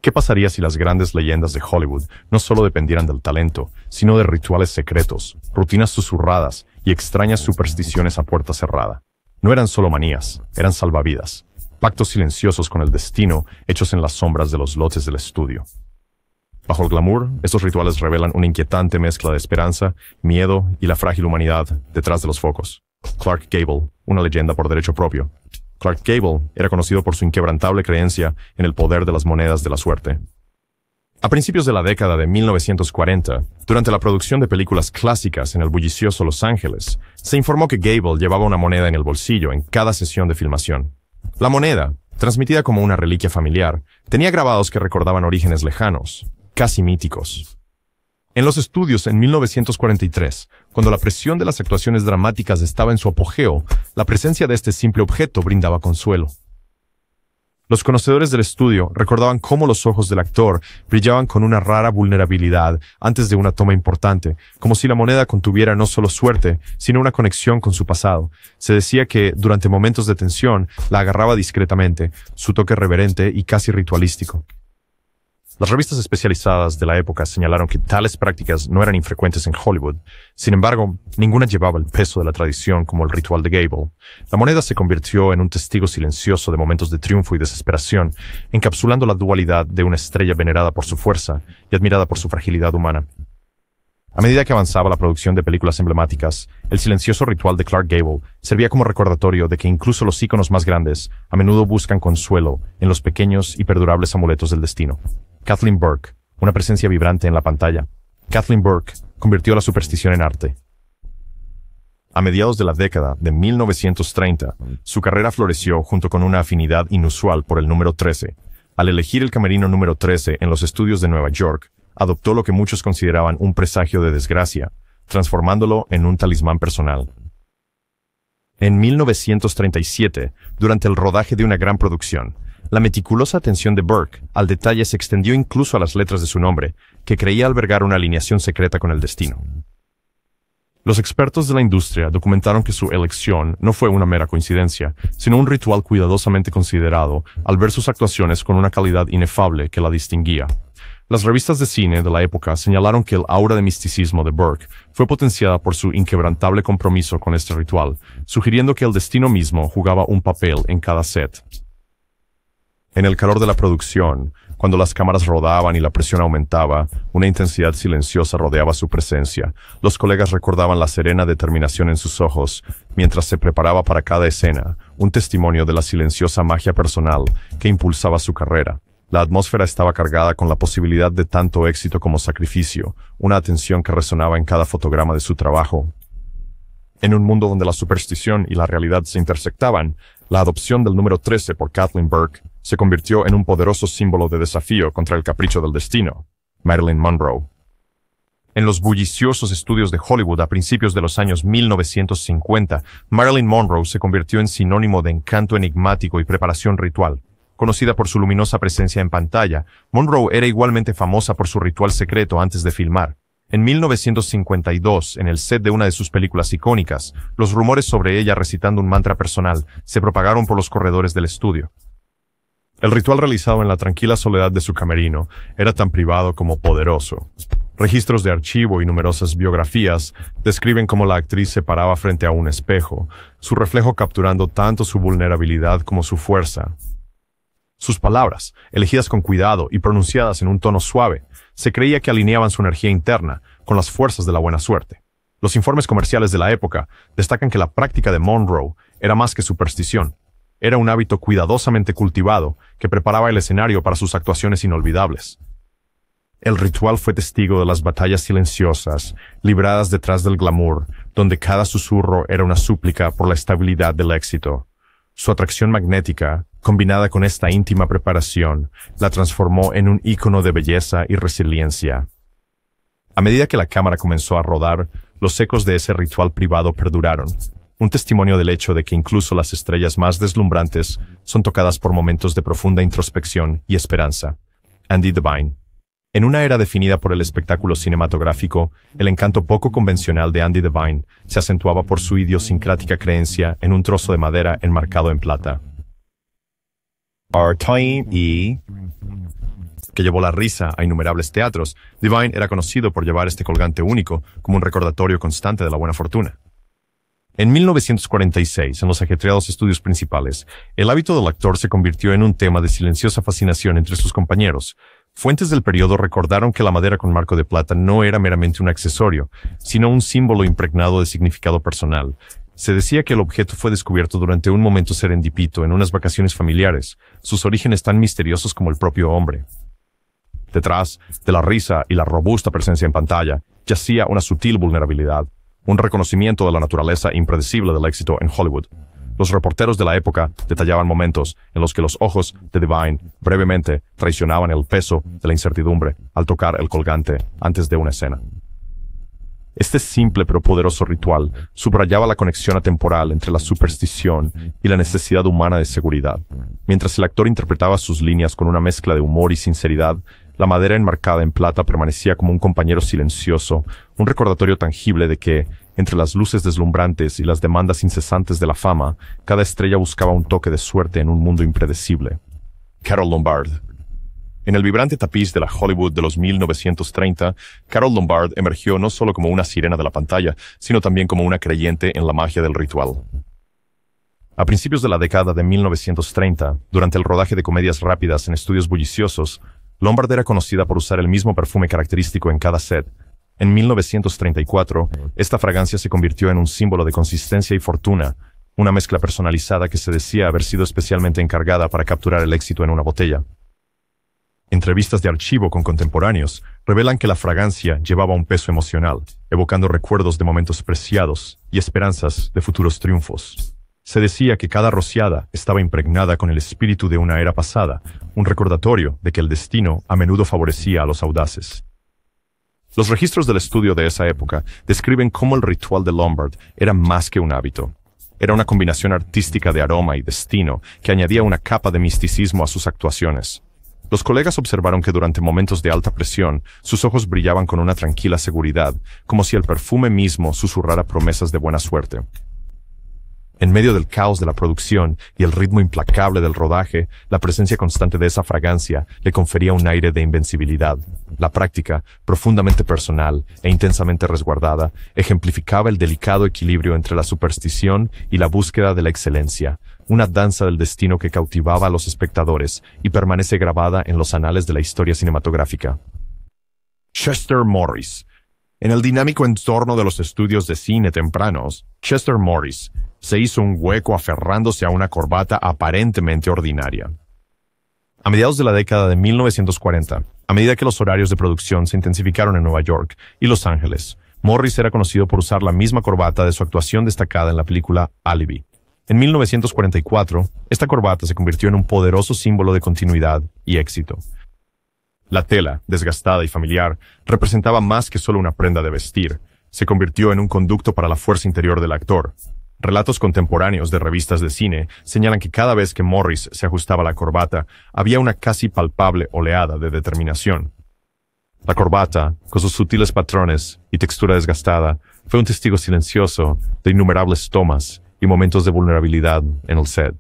¿Qué pasaría si las grandes leyendas de Hollywood no solo dependieran del talento, sino de rituales secretos, rutinas susurradas y extrañas supersticiones a puerta cerrada? No eran solo manías, eran salvavidas, pactos silenciosos con el destino hechos en las sombras de los lotes del estudio. Bajo el glamour, estos rituales revelan una inquietante mezcla de esperanza, miedo y la frágil humanidad detrás de los focos. Clark Gable, una leyenda por derecho propio. Clark Gable era conocido por su inquebrantable creencia en el poder de las monedas de la suerte. A principios de la década de 1940, durante la producción de películas clásicas en el bullicioso Los Ángeles, se informó que Gable llevaba una moneda en el bolsillo en cada sesión de filmación. La moneda, transmitida como una reliquia familiar, tenía grabados que recordaban orígenes lejanos, casi míticos. En los estudios en 1943, cuando la presión de las actuaciones dramáticas estaba en su apogeo, la presencia de este simple objeto brindaba consuelo. Los conocedores del estudio recordaban cómo los ojos del actor brillaban con una rara vulnerabilidad antes de una toma importante, como si la moneda contuviera no solo suerte, sino una conexión con su pasado. Se decía que, durante momentos de tensión, la agarraba discretamente, su toque reverente y casi ritualístico. Las revistas especializadas de la época señalaron que tales prácticas no eran infrecuentes en Hollywood. Sin embargo, ninguna llevaba el peso de la tradición como el ritual de Gable. La moneda se convirtió en un testigo silencioso de momentos de triunfo y desesperación, encapsulando la dualidad de una estrella venerada por su fuerza y admirada por su fragilidad humana. A medida que avanzaba la producción de películas emblemáticas, el silencioso ritual de Clark Gable servía como recordatorio de que incluso los íconos más grandes a menudo buscan consuelo en los pequeños y perdurables amuletos del destino. Kathleen Burke, una presencia vibrante en la pantalla. Kathleen Burke convirtió la superstición en arte. A mediados de la década de 1930, su carrera floreció junto con una afinidad inusual por el número 13. Al elegir el camerino número 13 en los estudios de Nueva York, adoptó lo que muchos consideraban un presagio de desgracia, transformándolo en un talismán personal. En 1937, durante el rodaje de una gran producción, la meticulosa atención de Burke al detalle se extendió incluso a las letras de su nombre, que creía albergar una alineación secreta con el destino. Los expertos de la industria documentaron que su elección no fue una mera coincidencia, sino un ritual cuidadosamente considerado al ver sus actuaciones con una calidad inefable que la distinguía. Las revistas de cine de la época señalaron que el aura de misticismo de Burke fue potenciada por su inquebrantable compromiso con este ritual, sugiriendo que el destino mismo jugaba un papel en cada set. En el calor de la producción, cuando las cámaras rodaban y la presión aumentaba, una intensidad silenciosa rodeaba su presencia. Los colegas recordaban la serena determinación en sus ojos, mientras se preparaba para cada escena, un testimonio de la silenciosa magia personal que impulsaba su carrera. La atmósfera estaba cargada con la posibilidad de tanto éxito como sacrificio, una atención que resonaba en cada fotograma de su trabajo. En un mundo donde la superstición y la realidad se intersectaban, la adopción del número 13 por Kathleen Burke se convirtió en un poderoso símbolo de desafío contra el capricho del destino. Marilyn Monroe. En los bulliciosos estudios de Hollywood a principios de los años 1950, Marilyn Monroe se convirtió en sinónimo de encanto enigmático y preparación ritual. Conocida por su luminosa presencia en pantalla, Monroe era igualmente famosa por su ritual secreto antes de filmar. En 1952, en el set de una de sus películas icónicas, los rumores sobre ella recitando un mantra personal se propagaron por los corredores del estudio. El ritual realizado en la tranquila soledad de su camerino era tan privado como poderoso. Registros de archivo y numerosas biografías describen cómo la actriz se paraba frente a un espejo, su reflejo capturando tanto su vulnerabilidad como su fuerza. Sus palabras, elegidas con cuidado y pronunciadas en un tono suave, se creía que alineaban su energía interna con las fuerzas de la buena suerte. Los informes comerciales de la época destacan que la práctica de Monroe era más que superstición. Era un hábito cuidadosamente cultivado que preparaba el escenario para sus actuaciones inolvidables. El ritual fue testigo de las batallas silenciosas, libradas detrás del glamour, donde cada susurro era una súplica por la estabilidad del éxito. Su atracción magnética, combinada con esta íntima preparación, la transformó en un ícono de belleza y resiliencia. A medida que la cámara comenzó a rodar, los ecos de ese ritual privado perduraron, un testimonio del hecho de que incluso las estrellas más deslumbrantes son tocadas por momentos de profunda introspección y esperanza. Andy Devine. En una era definida por el espectáculo cinematográfico, el encanto poco convencional de Andy Devine se acentuaba por su idiosincrática creencia en un trozo de madera enmarcado en plata. Our time que llevó la risa a innumerables teatros, Devine era conocido por llevar este colgante único como un recordatorio constante de la buena fortuna. En 1946, en los ajetreados estudios principales, el hábito del actor se convirtió en un tema de silenciosa fascinación entre sus compañeros. Fuentes del periodo recordaron que la madera con marco de plata no era meramente un accesorio, sino un símbolo impregnado de significado personal. Se decía que el objeto fue descubierto durante un momento serendipito en unas vacaciones familiares, sus orígenes tan misteriosos como el propio hombre. Detrás de la risa y la robusta presencia en pantalla, yacía una sutil vulnerabilidad, un reconocimiento de la naturaleza impredecible del éxito en Hollywood. Los reporteros de la época detallaban momentos en los que los ojos de Devine brevemente traicionaban el peso de la incertidumbre al tocar el colgante antes de una escena. Este simple pero poderoso ritual subrayaba la conexión atemporal entre la superstición y la necesidad humana de seguridad. Mientras el actor interpretaba sus líneas con una mezcla de humor y sinceridad, la madera enmarcada en plata permanecía como un compañero silencioso, un recordatorio tangible de que, entre las luces deslumbrantes y las demandas incesantes de la fama, cada estrella buscaba un toque de suerte en un mundo impredecible. Carole Lombard. En el vibrante tapiz de la Hollywood de los 1930, Carole Lombard emergió no solo como una sirena de la pantalla, sino también como una creyente en la magia del ritual. A principios de la década de 1930, durante el rodaje de comedias rápidas en estudios bulliciosos, Lombard era conocida por usar el mismo perfume característico en cada set. En 1934, esta fragancia se convirtió en un símbolo de consistencia y fortuna, una mezcla personalizada que se decía haber sido especialmente encargada para capturar el éxito en una botella. Entrevistas de archivo con contemporáneos revelan que la fragancia llevaba un peso emocional, evocando recuerdos de momentos preciados y esperanzas de futuros triunfos. Se decía que cada rociada estaba impregnada con el espíritu de una era pasada, un recordatorio de que el destino a menudo favorecía a los audaces. Los registros del estudio de esa época describen cómo el ritual de Lombard era más que un hábito. Era una combinación artística de aroma y destino que añadía una capa de misticismo a sus actuaciones. Los colegas observaron que durante momentos de alta presión, sus ojos brillaban con una tranquila seguridad, como si el perfume mismo susurrara promesas de buena suerte. En medio del caos de la producción y el ritmo implacable del rodaje, la presencia constante de esa fragancia le confería un aire de invencibilidad. La práctica, profundamente personal e intensamente resguardada, ejemplificaba el delicado equilibrio entre la superstición y la búsqueda de la excelencia, una danza del destino que cautivaba a los espectadores y permanece grabada en los anales de la historia cinematográfica. Chester Morris. En el dinámico entorno de los estudios de cine tempranos, Chester Morris se hizo un hueco aferrándose a una corbata aparentemente ordinaria. A mediados de la década de 1940, a medida que los horarios de producción se intensificaron en Nueva York y Los Ángeles, Morris era conocido por usar la misma corbata de su actuación destacada en la película Alibi. En 1944, esta corbata se convirtió en un poderoso símbolo de continuidad y éxito. La tela, desgastada y familiar, representaba más que solo una prenda de vestir. Se convirtió en un conducto para la fuerza interior del actor. Relatos contemporáneos de revistas de cine señalan que cada vez que Morris se ajustaba la corbata, había una casi palpable oleada de determinación. La corbata, con sus sutiles patrones y textura desgastada, fue un testigo silencioso de innumerables tomas y momentos de vulnerabilidad en el set.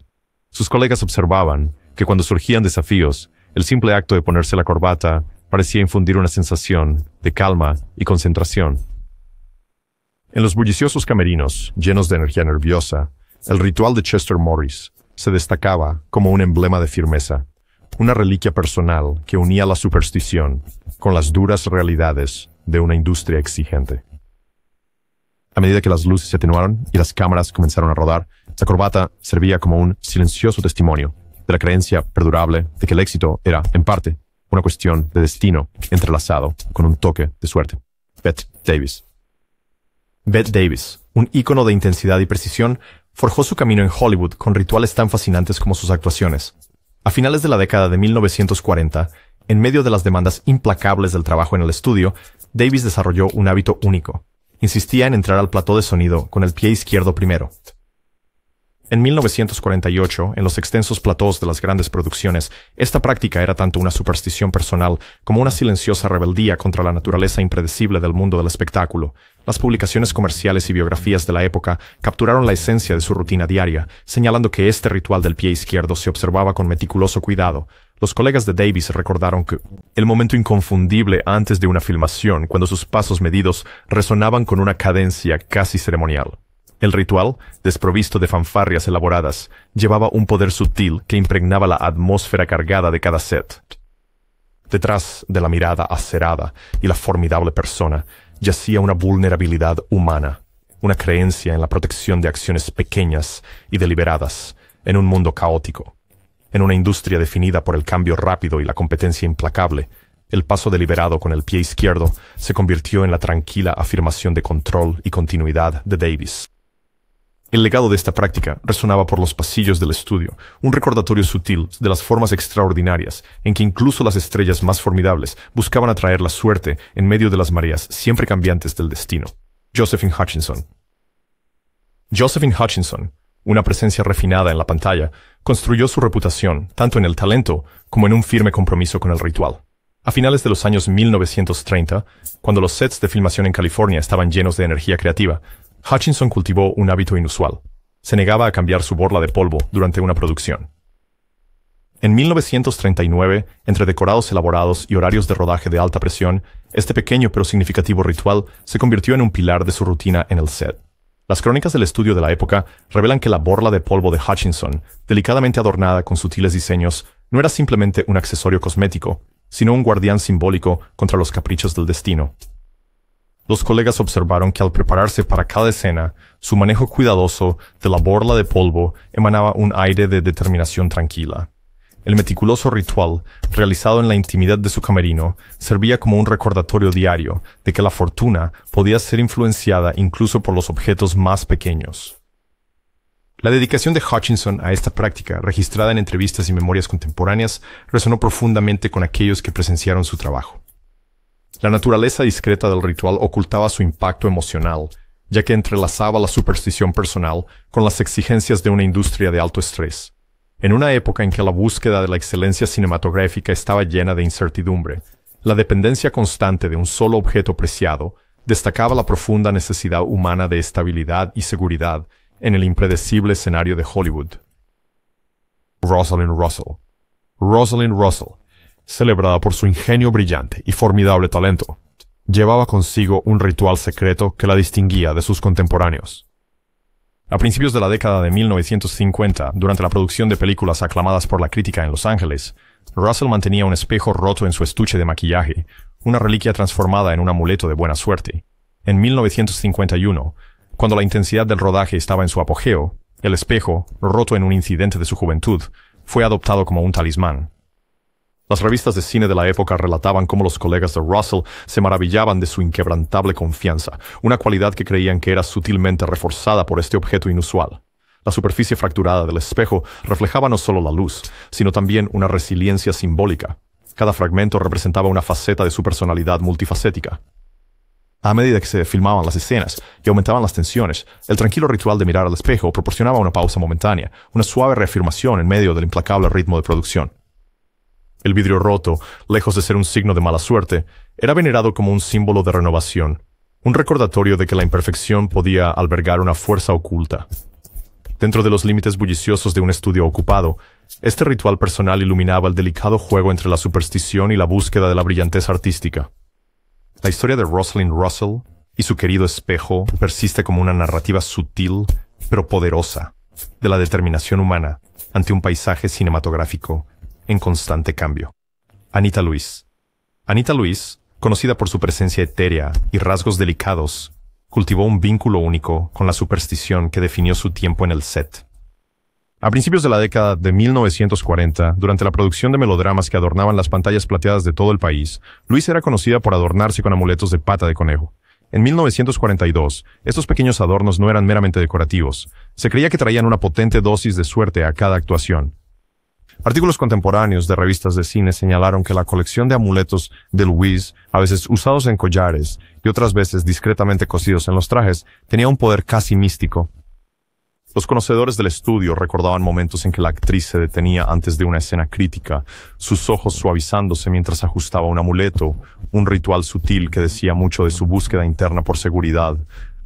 Sus colegas observaban que cuando surgían desafíos, el simple acto de ponerse la corbata parecía infundir una sensación de calma y concentración. En los bulliciosos camerinos, llenos de energía nerviosa, el ritual de Chester Morris se destacaba como un emblema de firmeza, una reliquia personal que unía la superstición con las duras realidades de una industria exigente. A medida que las luces se atenuaron y las cámaras comenzaron a rodar, la corbata servía como un silencioso testimonio de la creencia perdurable de que el éxito era, en parte, una cuestión de destino entrelazado con un toque de suerte. Bette Davis. Bette Davis, un ícono de intensidad y precisión, forjó su camino en Hollywood con rituales tan fascinantes como sus actuaciones. A finales de la década de 1940, en medio de las demandas implacables del trabajo en el estudio, Davis desarrolló un hábito único. Insistía en entrar al plató de sonido con el pie izquierdo primero. En 1948, en los extensos platós de las grandes producciones, esta práctica era tanto una superstición personal como una silenciosa rebeldía contra la naturaleza impredecible del mundo del espectáculo. Las publicaciones comerciales y biografías de la época capturaron la esencia de su rutina diaria, señalando que este ritual del pie izquierdo se observaba con meticuloso cuidado. Los colegas de Davis recordaron que el momento inconfundible antes de una filmación, cuando sus pasos medidos resonaban con una cadencia casi ceremonial. El ritual, desprovisto de fanfarrias elaboradas, llevaba un poder sutil que impregnaba la atmósfera cargada de cada set. Detrás de la mirada acerada y la formidable persona, yacía una vulnerabilidad humana, una creencia en la protección de acciones pequeñas y deliberadas, en un mundo caótico. En una industria definida por el cambio rápido y la competencia implacable, el paso deliberado con el pie izquierdo se convirtió en la tranquila afirmación de control y continuidad de Davis. El legado de esta práctica resonaba por los pasillos del estudio, un recordatorio sutil de las formas extraordinarias en que incluso las estrellas más formidables buscaban atraer la suerte en medio de las mareas siempre cambiantes del destino. Josephine Hutchinson. Josephine Hutchinson, una presencia refinada en la pantalla, construyó su reputación tanto en el talento como en un firme compromiso con el ritual. A finales de los años 1930, cuando los sets de filmación en California estaban llenos de energía creativa, Hutchinson cultivó un hábito inusual. Se negaba a cambiar su borla de polvo durante una producción. En 1939, entre decorados elaborados y horarios de rodaje de alta presión, este pequeño pero significativo ritual se convirtió en un pilar de su rutina en el set. Las crónicas del estudio de la época revelan que la borla de polvo de Hutchinson, delicadamente adornada con sutiles diseños, no era simplemente un accesorio cosmético, sino un guardián simbólico contra los caprichos del destino. Los colegas observaron que al prepararse para cada escena, su manejo cuidadoso de la borla de polvo emanaba un aire de determinación tranquila. El meticuloso ritual, realizado en la intimidad de su camerino, servía como un recordatorio diario de que la fortuna podía ser influenciada incluso por los objetos más pequeños. La dedicación de Hutchinson a esta práctica, registrada en entrevistas y memorias contemporáneas, resonó profundamente con aquellos que presenciaron su trabajo. La naturaleza discreta del ritual ocultaba su impacto emocional, ya que entrelazaba la superstición personal con las exigencias de una industria de alto estrés. En una época en que la búsqueda de la excelencia cinematográfica estaba llena de incertidumbre, la dependencia constante de un solo objeto preciado destacaba la profunda necesidad humana de estabilidad y seguridad en el impredecible escenario de Hollywood. Rosalind Russell. Rosalind Russell, celebrada por su ingenio brillante y formidable talento, llevaba consigo un ritual secreto que la distinguía de sus contemporáneos. A principios de la década de 1950, durante la producción de películas aclamadas por la crítica en Los Ángeles, Russell mantenía un espejo roto en su estuche de maquillaje, una reliquia transformada en un amuleto de buena suerte. En 1951, cuando la intensidad del rodaje estaba en su apogeo, el espejo, roto en un incidente de su juventud, fue adoptado como un talismán. Las revistas de cine de la época relataban cómo los colegas de Russell se maravillaban de su inquebrantable confianza, una cualidad que creían que era sutilmente reforzada por este objeto inusual. La superficie fracturada del espejo reflejaba no solo la luz, sino también una resiliencia simbólica. Cada fragmento representaba una faceta de su personalidad multifacética. A medida que se filmaban las escenas y aumentaban las tensiones, el tranquilo ritual de mirar al espejo proporcionaba una pausa momentánea, una suave reafirmación en medio del implacable ritmo de producción. El vidrio roto, lejos de ser un signo de mala suerte, era venerado como un símbolo de renovación, un recordatorio de que la imperfección podía albergar una fuerza oculta. Dentro de los límites bulliciosos de un estudio ocupado, este ritual personal iluminaba el delicado juego entre la superstición y la búsqueda de la brillantez artística. La historia de Rosalind Russell y su querido espejo persiste como una narrativa sutil, pero poderosa, de la determinación humana ante un paisaje cinematográfico en constante cambio. Anita Louise. Anita Louise, conocida por su presencia etérea y rasgos delicados, cultivó un vínculo único con la superstición que definió su tiempo en el set. A principios de la década de 1940, durante la producción de melodramas que adornaban las pantallas plateadas de todo el país, Louise era conocida por adornarse con amuletos de pata de conejo. En 1942, estos pequeños adornos no eran meramente decorativos. Se creía que traían una potente dosis de suerte a cada actuación. Artículos contemporáneos de revistas de cine señalaron que la colección de amuletos de Louise, a veces usados en collares y otras veces discretamente cosidos en los trajes, tenía un poder casi místico. Los conocedores del estudio recordaban momentos en que la actriz se detenía antes de una escena crítica, sus ojos suavizándose mientras ajustaba un amuleto, un ritual sutil que decía mucho de su búsqueda interna por seguridad.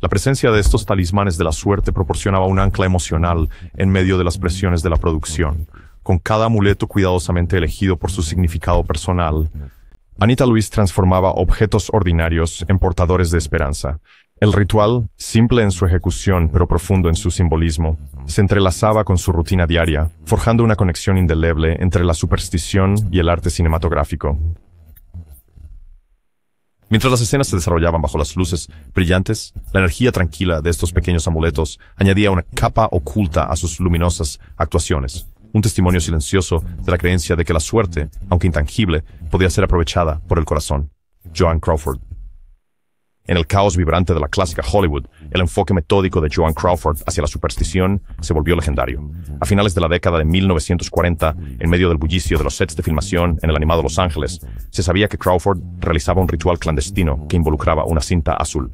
La presencia de estos talismanes de la suerte proporcionaba un ancla emocional en medio de las presiones de la producción, con cada amuleto cuidadosamente elegido por su significado personal. Anita Louise transformaba objetos ordinarios en portadores de esperanza. El ritual, simple en su ejecución pero profundo en su simbolismo, se entrelazaba con su rutina diaria, forjando una conexión indeleble entre la superstición y el arte cinematográfico. Mientras las escenas se desarrollaban bajo las luces brillantes, la energía tranquila de estos pequeños amuletos añadía una capa oculta a sus luminosas actuaciones, un testimonio silencioso de la creencia de que la suerte, aunque intangible, podía ser aprovechada por el corazón. Joan Crawford. En el caos vibrante de la clásica Hollywood, el enfoque metódico de Joan Crawford hacia la superstición se volvió legendario. A finales de la década de 1940, en medio del bullicio de los sets de filmación en el animado Los Ángeles, se sabía que Crawford realizaba un ritual clandestino que involucraba una cinta azul.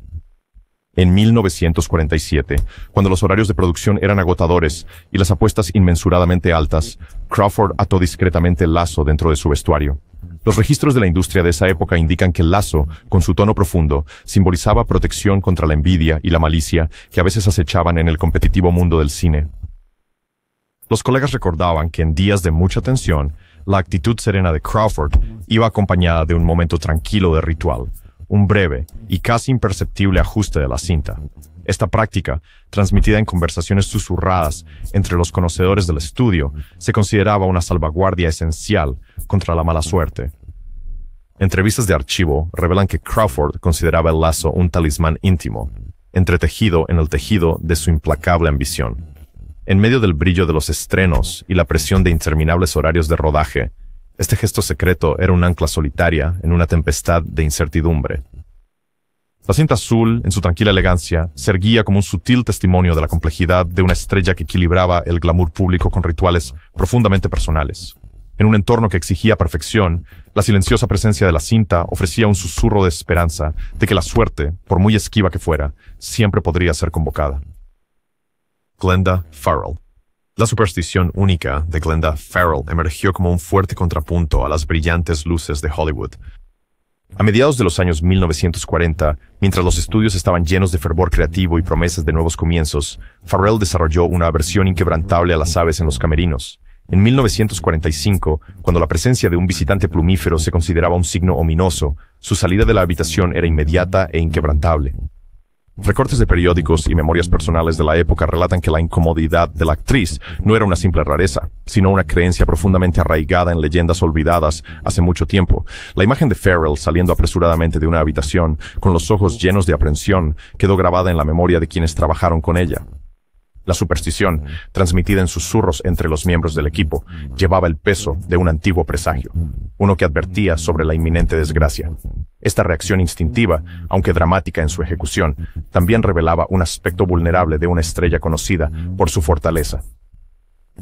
En 1947, cuando los horarios de producción eran agotadores y las apuestas inmensuradamente altas, Crawford ató discretamente el lazo dentro de su vestuario. Los registros de la industria de esa época indican que el lazo, con su tono profundo, simbolizaba protección contra la envidia y la malicia que a veces acechaban en el competitivo mundo del cine. Los colegas recordaban que en días de mucha tensión, la actitud serena de Crawford iba acompañada de un momento tranquilo de ritual, un breve y casi imperceptible ajuste de la cinta. Esta práctica, transmitida en conversaciones susurradas entre los conocedores del estudio, se consideraba una salvaguardia esencial contra la mala suerte. Entrevistas de archivo revelan que Crawford consideraba el lazo un talismán íntimo, entretejido en el tejido de su implacable ambición. En medio del brillo de los estrenos y la presión de interminables horarios de rodaje, este gesto secreto era un ancla solitaria en una tempestad de incertidumbre. La cinta azul, en su tranquila elegancia, se erguía como un sutil testimonio de la complejidad de una estrella que equilibraba el glamour público con rituales profundamente personales. En un entorno que exigía perfección, la silenciosa presencia de la cinta ofrecía un susurro de esperanza de que la suerte, por muy esquiva que fuera, siempre podría ser convocada. Glenda Farrell. La superstición única de Glenda Farrell emergió como un fuerte contrapunto a las brillantes luces de Hollywood. A mediados de los años 1940, mientras los estudios estaban llenos de fervor creativo y promesas de nuevos comienzos, Farrell desarrolló una aversión inquebrantable a las aves en los camerinos. En 1945, cuando la presencia de un visitante plumífero se consideraba un signo ominoso, su salida de la habitación era inmediata e inquebrantable. Recortes de periódicos y memorias personales de la época relatan que la incomodidad de la actriz no era una simple rareza, sino una creencia profundamente arraigada en leyendas olvidadas hace mucho tiempo. La imagen de Farrell saliendo apresuradamente de una habitación, con los ojos llenos de aprensión, quedó grabada en la memoria de quienes trabajaron con ella. La superstición, transmitida en susurros entre los miembros del equipo, llevaba el peso de un antiguo presagio, uno que advertía sobre la inminente desgracia. Esta reacción instintiva, aunque dramática en su ejecución, también revelaba un aspecto vulnerable de una estrella conocida por su fortaleza.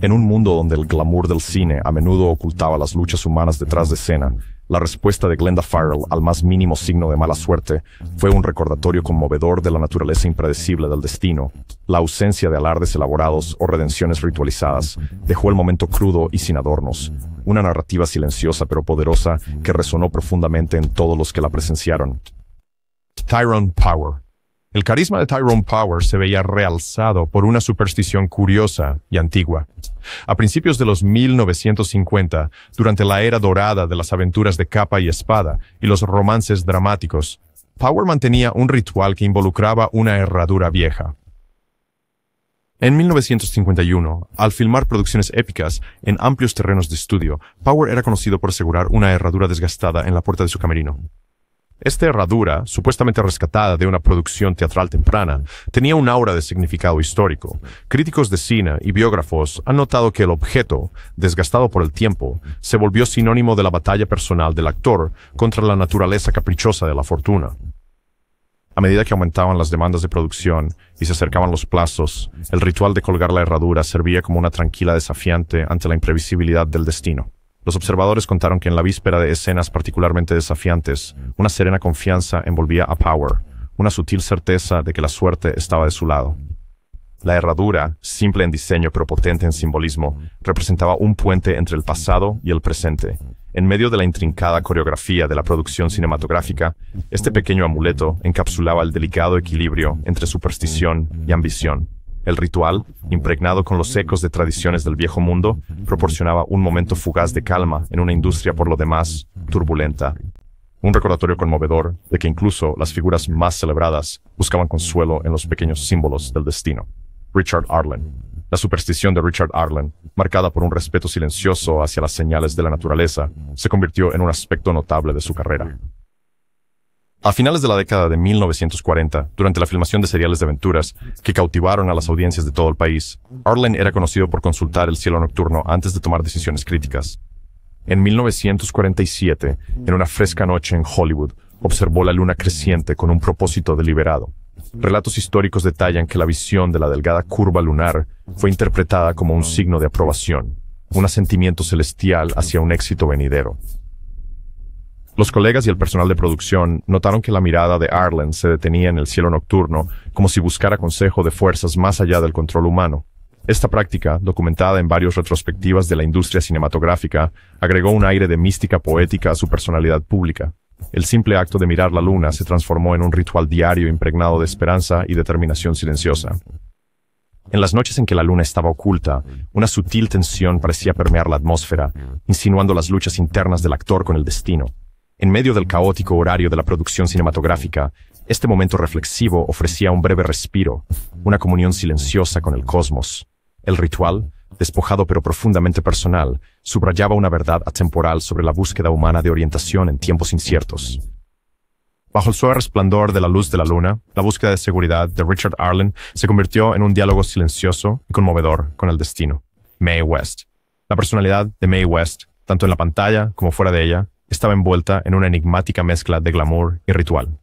En un mundo donde el glamour del cine a menudo ocultaba las luchas humanas detrás de escena, la respuesta de Glenda Farrell al más mínimo signo de mala suerte fue un recordatorio conmovedor de la naturaleza impredecible del destino. La ausencia de alardes elaborados o redenciones ritualizadas dejó el momento crudo y sin adornos, una narrativa silenciosa pero poderosa que resonó profundamente en todos los que la presenciaron. Tyrone Power. El carisma de Tyrone Power se veía realzado por una superstición curiosa y antigua. A principios de los 1950, durante la era dorada de las aventuras de capa y espada y los romances dramáticos, Power mantenía un ritual que involucraba una herradura vieja. En 1951, al filmar producciones épicas en amplios terrenos de estudio, Power era conocido por asegurar una herradura desgastada en la puerta de su camerino. Esta herradura, supuestamente rescatada de una producción teatral temprana, tenía un aura de significado histórico. Críticos de cine y biógrafos han notado que el objeto, desgastado por el tiempo, se volvió sinónimo de la batalla personal del actor contra la naturaleza caprichosa de la fortuna. A medida que aumentaban las demandas de producción y se acercaban los plazos, el ritual de colgar la herradura servía como una tranquila desafiante ante la imprevisibilidad del destino. Los observadores contaron que en la víspera de escenas particularmente desafiantes, una serena confianza envolvía a Power, una sutil certeza de que la suerte estaba de su lado. La herradura, simple en diseño pero potente en simbolismo, representaba un puente entre el pasado y el presente. En medio de la intrincada coreografía de la producción cinematográfica, este pequeño amuleto encapsulaba el delicado equilibrio entre superstición y ambición. El ritual, impregnado con los ecos de tradiciones del viejo mundo, proporcionaba un momento fugaz de calma en una industria por lo demás turbulenta. Un recordatorio conmovedor de que incluso las figuras más celebradas buscaban consuelo en los pequeños símbolos del destino. Richard Arlen. La superstición de Richard Arlen, marcada por un respeto silencioso hacia las señales de la naturaleza, se convirtió en un aspecto notable de su carrera. A finales de la década de 1940, durante la filmación de seriales de aventuras que cautivaron a las audiencias de todo el país, Arlen era conocido por consultar el cielo nocturno antes de tomar decisiones críticas. En 1947, en una fresca noche en Hollywood, observó la luna creciente con un propósito deliberado. Relatos históricos detallan que la visión de la delgada curva lunar fue interpretada como un signo de aprobación, un asentimiento celestial hacia un éxito venidero. Los colegas y el personal de producción notaron que la mirada de Arlen se detenía en el cielo nocturno como si buscara consejo de fuerzas más allá del control humano. Esta práctica, documentada en varias retrospectivas de la industria cinematográfica, agregó un aire de mística poética a su personalidad pública. El simple acto de mirar la luna se transformó en un ritual diario impregnado de esperanza y determinación silenciosa. En las noches en que la luna estaba oculta, una sutil tensión parecía permear la atmósfera, insinuando las luchas internas del actor con el destino. En medio del caótico horario de la producción cinematográfica, este momento reflexivo ofrecía un breve respiro, una comunión silenciosa con el cosmos. El ritual, despojado pero profundamente personal, subrayaba una verdad atemporal sobre la búsqueda humana de orientación en tiempos inciertos. Bajo el suave resplandor de la luz de la luna, la búsqueda de seguridad de Richard Arlen se convirtió en un diálogo silencioso y conmovedor con el destino. Mae West. La personalidad de Mae West, tanto en la pantalla como fuera de ella, estaba envuelta en una enigmática mezcla de glamour y ritual.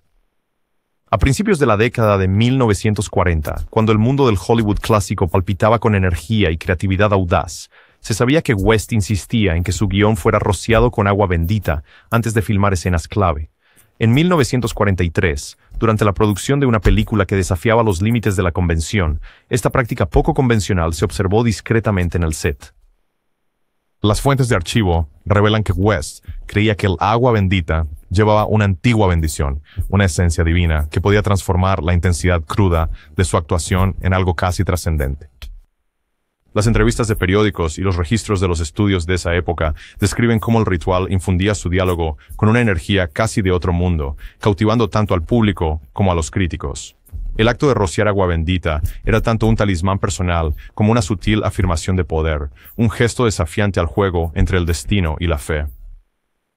A principios de la década de 1940, cuando el mundo del Hollywood clásico palpitaba con energía y creatividad audaz, se sabía que West insistía en que su guión fuera rociado con agua bendita antes de filmar escenas clave. En 1943, durante la producción de una película que desafiaba los límites de la convención, esta práctica poco convencional se observó discretamente en el set. Las fuentes de archivo revelan que West creía que el agua bendita llevaba una antigua bendición, una esencia divina que podía transformar la intensidad cruda de su actuación en algo casi trascendente. Las entrevistas de periódicos y los registros de los estudios de esa época describen cómo el ritual infundía su diálogo con una energía casi de otro mundo, cautivando tanto al público como a los críticos. El acto de rociar agua bendita era tanto un talismán personal como una sutil afirmación de poder, un gesto desafiante al juego entre el destino y la fe.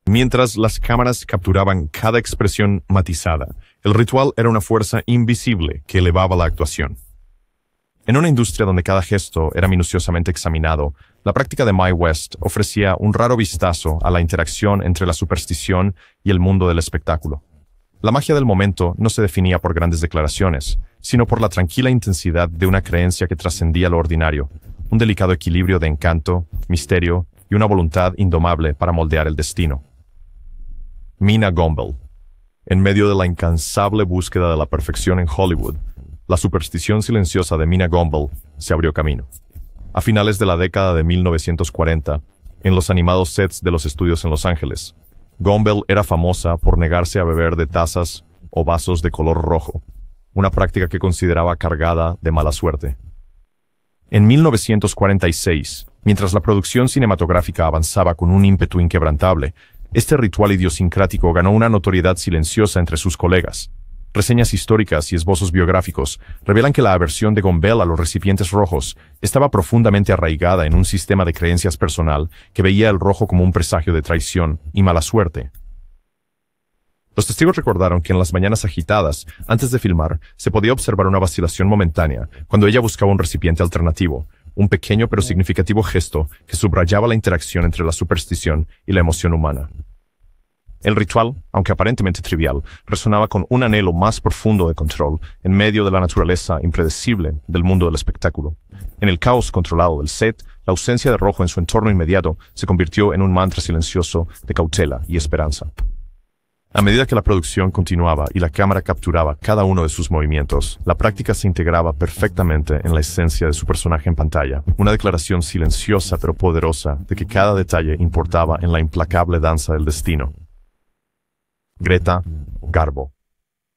Mientras las cámaras capturaban cada expresión matizada, el ritual era una fuerza invisible que elevaba la actuación. En una industria donde cada gesto era minuciosamente examinado, la práctica de Mae West ofrecía un raro vistazo a la interacción entre la superstición y el mundo del espectáculo. La magia del momento no se definía por grandes declaraciones, sino por la tranquila intensidad de una creencia que trascendía lo ordinario, un delicado equilibrio de encanto, misterio y una voluntad indomable para moldear el destino. Mina Gumbel. En medio de la incansable búsqueda de la perfección en Hollywood, la superstición silenciosa de Mina Gumbel se abrió camino. A finales de la década de 1940, en los animados sets de los estudios en Los Ángeles, Gumbel era famosa por negarse a beber de tazas o vasos de color rojo, una práctica que consideraba cargada de mala suerte. En 1946, mientras la producción cinematográfica avanzaba con un ímpetu inquebrantable, este ritual idiosincrático ganó una notoriedad silenciosa entre sus colegas. Reseñas históricas y esbozos biográficos revelan que la aversión de Gumbel a los recipientes rojos estaba profundamente arraigada en un sistema de creencias personal que veía el rojo como un presagio de traición y mala suerte. Los testigos recordaron que en las mañanas agitadas, antes de filmar, se podía observar una vacilación momentánea cuando ella buscaba un recipiente alternativo, un pequeño pero significativo gesto que subrayaba la interacción entre la superstición y la emoción humana. El ritual, aunque aparentemente trivial, resonaba con un anhelo más profundo de control en medio de la naturaleza impredecible del mundo del espectáculo. En el caos controlado del set, la ausencia de rojo en su entorno inmediato se convirtió en un mantra silencioso de cautela y esperanza. A medida que la producción continuaba y la cámara capturaba cada uno de sus movimientos, la práctica se integraba perfectamente en la esencia de su personaje en pantalla, una declaración silenciosa pero poderosa de que cada detalle importaba en la implacable danza del destino. Greta Garbo.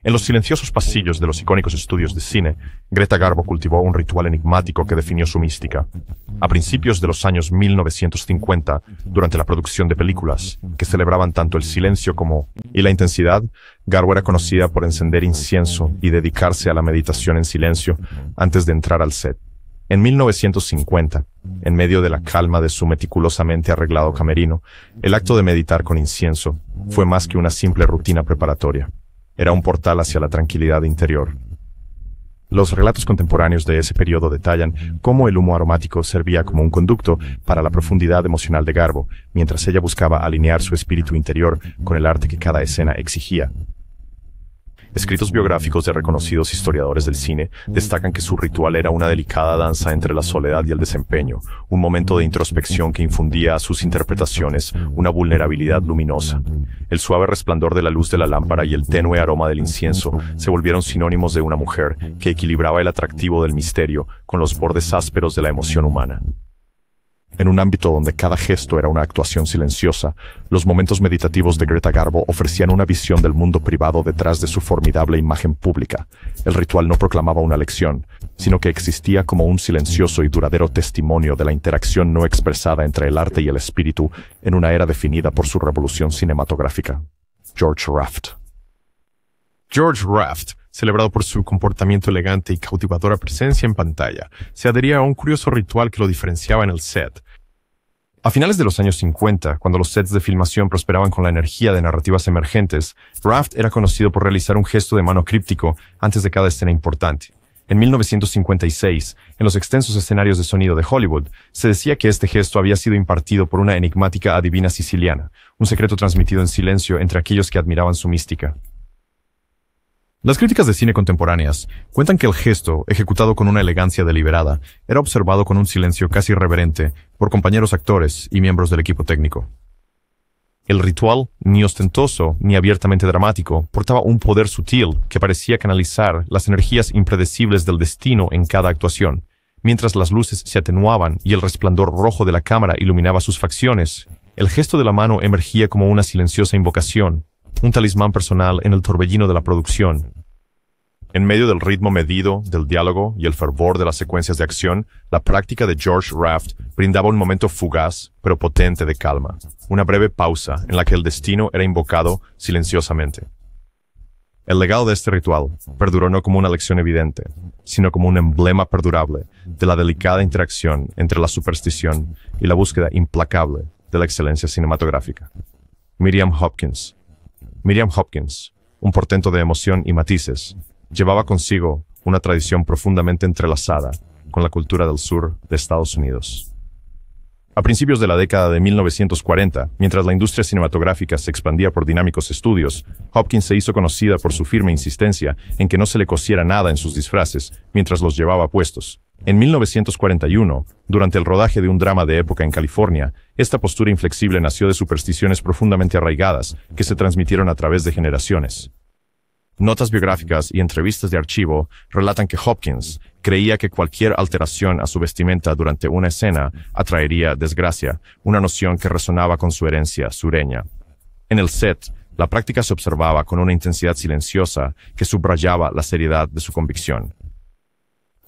En los silenciosos pasillos de los icónicos estudios de cine, Greta Garbo cultivó un ritual enigmático que definió su mística. A principios de los años 1950, durante la producción de películas, que celebraban tanto el silencio como y la intensidad, Garbo era conocida por encender incienso y dedicarse a la meditación en silencio antes de entrar al set. En 1950, en medio de la calma de su meticulosamente arreglado camerino, el acto de meditar con incienso fue más que una simple rutina preparatoria. Era un portal hacia la tranquilidad interior. Los relatos contemporáneos de ese periodo detallan cómo el humo aromático servía como un conducto para la profundidad emocional de Garbo, mientras ella buscaba alinear su espíritu interior con el arte que cada escena exigía. Escritos biográficos de reconocidos historiadores del cine destacan que su ritual era una delicada danza entre la soledad y el desempeño, un momento de introspección que infundía a sus interpretaciones una vulnerabilidad luminosa. El suave resplandor de la luz de la lámpara y el tenue aroma del incienso se volvieron sinónimos de una mujer que equilibraba el atractivo del misterio con los bordes ásperos de la emoción humana. En un ámbito donde cada gesto era una actuación silenciosa, los momentos meditativos de Greta Garbo ofrecían una visión del mundo privado detrás de su formidable imagen pública. El ritual no proclamaba una lección, sino que existía como un silencioso y duradero testimonio de la interacción no expresada entre el arte y el espíritu en una era definida por su revolución cinematográfica. George Raft. George Raft, celebrado por su comportamiento elegante y cautivadora presencia en pantalla, se adhería a un curioso ritual que lo diferenciaba en el set. A finales de los años 50, cuando los sets de filmación prosperaban con la energía de narrativas emergentes, Raft era conocido por realizar un gesto de mano críptico antes de cada escena importante. En 1956, en los extensos escenarios de sonido de Hollywood, se decía que este gesto había sido impartido por una enigmática adivina siciliana, un secreto transmitido en silencio entre aquellos que admiraban su mística. Las críticas de cine contemporáneas cuentan que el gesto, ejecutado con una elegancia deliberada, era observado con un silencio casi irreverente por compañeros actores y miembros del equipo técnico. El ritual, ni ostentoso ni abiertamente dramático, portaba un poder sutil que parecía canalizar las energías impredecibles del destino en cada actuación. Mientras las luces se atenuaban y el resplandor rojo de la cámara iluminaba sus facciones, el gesto de la mano emergía como una silenciosa invocación, un talismán personal en el torbellino de la producción. En medio del ritmo medido, del diálogo y el fervor de las secuencias de acción, la práctica de George Raft brindaba un momento fugaz, pero potente de calma, una breve pausa en la que el destino era invocado silenciosamente. El legado de este ritual perduró no como una lección evidente, sino como un emblema perdurable de la delicada interacción entre la superstición y la búsqueda implacable de la excelencia cinematográfica. Miriam Hopkins, un portento de emoción y matices, llevaba consigo una tradición profundamente entrelazada con la cultura del sur de Estados Unidos. A principios de la década de 1940, mientras la industria cinematográfica se expandía por dinámicos estudios, Hopkins se hizo conocida por su firme insistencia en que no se le cosiera nada en sus disfraces mientras los llevaba puestos. En 1941, durante el rodaje de un drama de época en California, esta postura inflexible nació de supersticiones profundamente arraigadas que se transmitieron a través de generaciones. Notas biográficas y entrevistas de archivo relatan que Hopkins creía que cualquier alteración a su vestimenta durante una escena atraería desgracia, una noción que resonaba con su herencia sureña. En el set, la práctica se observaba con una intensidad silenciosa que subrayaba la seriedad de su convicción.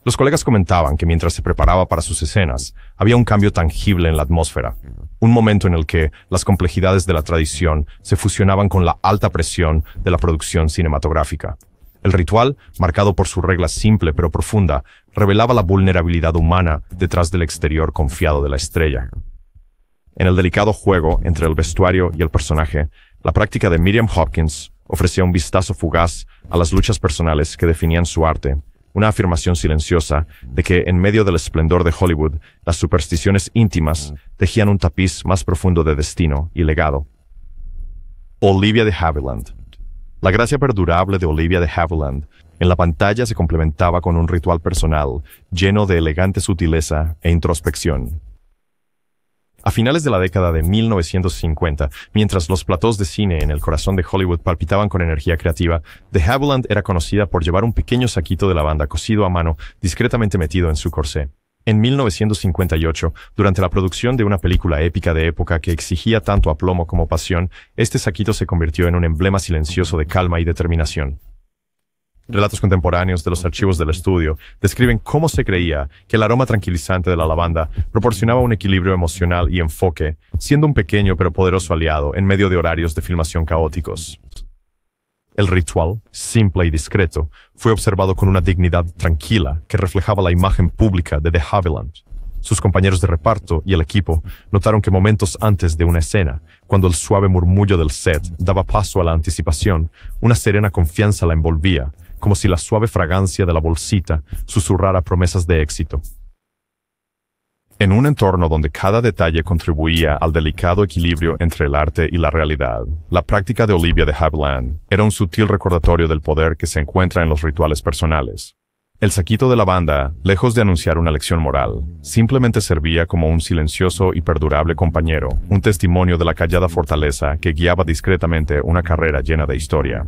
Los colegas comentaban que mientras se preparaba para sus escenas, había un cambio tangible en la atmósfera, un momento en el que las complejidades de la tradición se fusionaban con la alta presión de la producción cinematográfica. El ritual, marcado por su regla simple pero profunda, revelaba la vulnerabilidad humana detrás del exterior confiado de la estrella. En el delicado juego entre el vestuario y el personaje, la práctica de Miriam Hopkins ofrecía un vistazo fugaz a las luchas personales que definían su arte, una afirmación silenciosa de que en medio del esplendor de Hollywood, las supersticiones íntimas tejían un tapiz más profundo de destino y legado. Olivia de Havilland. La gracia perdurable de Olivia de Havilland en la pantalla se complementaba con un ritual personal lleno de elegante sutileza e introspección. A finales de la década de 1950, mientras los platós de cine en el corazón de Hollywood palpitaban con energía creativa, de Havilland era conocida por llevar un pequeño saquito de lavanda cosido a mano, discretamente metido en su corsé. En 1958, durante la producción de una película épica de época que exigía tanto aplomo como pasión, este saquito se convirtió en un emblema silencioso de calma y determinación. Relatos contemporáneos de los archivos del estudio describen cómo se creía que el aroma tranquilizante de la lavanda proporcionaba un equilibrio emocional y enfoque, siendo un pequeño pero poderoso aliado en medio de horarios de filmación caóticos. El ritual, simple y discreto, fue observado con una dignidad tranquila que reflejaba la imagen pública de de Havilland. Sus compañeros de reparto y el equipo notaron que momentos antes de una escena, cuando el suave murmullo del set daba paso a la anticipación, una serena confianza la envolvía, como si la suave fragancia de la bolsita susurrara promesas de éxito. En un entorno donde cada detalle contribuía al delicado equilibrio entre el arte y la realidad, la práctica de Olivia de Havilland era un sutil recordatorio del poder que se encuentra en los rituales personales. El saquito de lavanda, lejos de anunciar una lección moral, simplemente servía como un silencioso y perdurable compañero, un testimonio de la callada fortaleza que guiaba discretamente una carrera llena de historia.